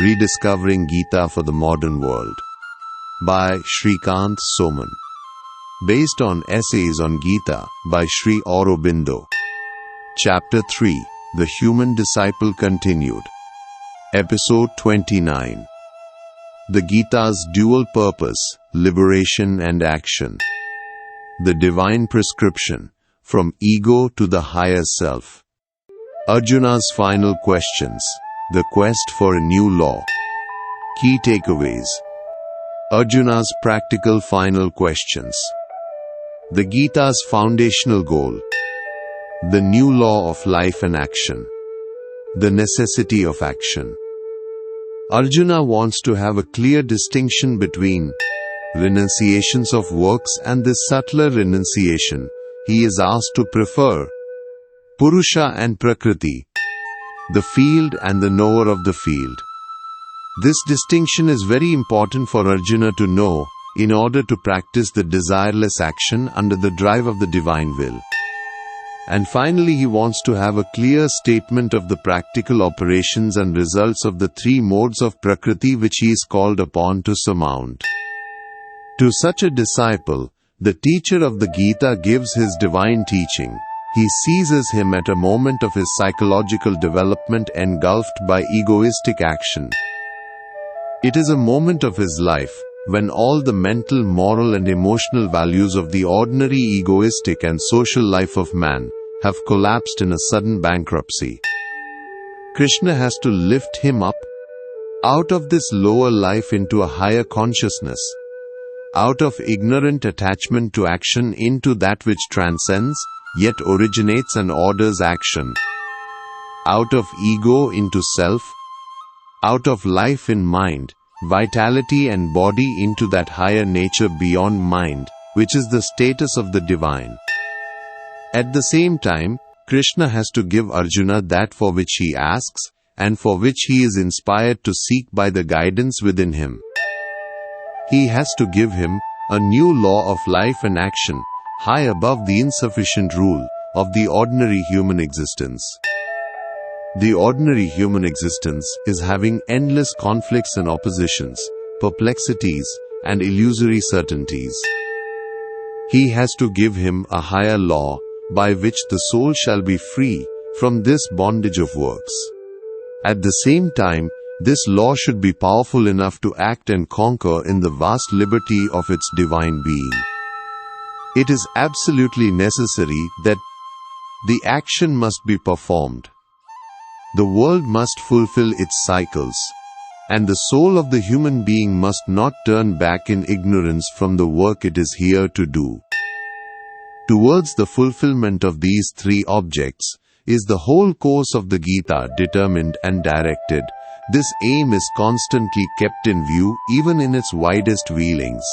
Rediscovering Gita for the Modern World by Shrikant Soman. Based on Essays on Gita by Sri Aurobindo. Chapter 3, The Human Disciple Continued. Episode 29. The Gita's Dual Purpose, Liberation and Action. The Divine Prescription, from Ego to the Higher Self. Arjuna's Final Questions. The Quest for a New Law. Key Takeaways. Arjuna's Practical Final Questions. The Gita's Foundational Goal. The New Law of Life and Action. The Necessity of Action. Arjuna wants to have a clear distinction between renunciations of works and this subtler renunciation he is asked to prefer, Purusha and Prakriti, the field and the knower of the field. This distinction is very important for Arjuna to know in order to practice the desireless action under the drive of the divine will. And finally, he wants to have a clear statement of the practical operations and results of the three modes of Prakriti which he is called upon to surmount. To such a disciple, the teacher of the Gita gives his divine teaching. He seizes him at a moment of his psychological development engulfed by egoistic action. It is a moment of his life when all the mental, moral and emotional values of the ordinary egoistic and social life of man have collapsed in a sudden bankruptcy. Krishna has to lift him up out of this lower life into a higher consciousness, out of ignorant attachment to action into that which transcends, yet originates and orders action, out of ego into self, out of life in mind, vitality and body into that higher nature beyond mind, which is the status of the divine. At the same time, Krishna has to give Arjuna that for which he asks, and for which he is inspired to seek by the guidance within him. He has to give him a new law of life and action, high above the insufficient rule of the ordinary human existence. The ordinary human existence is having endless conflicts and oppositions, perplexities, and illusory certainties. He has to give him a higher law by which the soul shall be free from this bondage of works. At the same time, this law should be powerful enough to act and conquer in the vast liberty of its divine being. It is absolutely necessary that the action must be performed. The world must fulfill its cycles, and the soul of the human being must not turn back in ignorance from the work it is here to do. Towards the fulfillment of these three objects is the whole course of the Gita determined and directed. This aim is constantly kept in view even in its widest wheelings.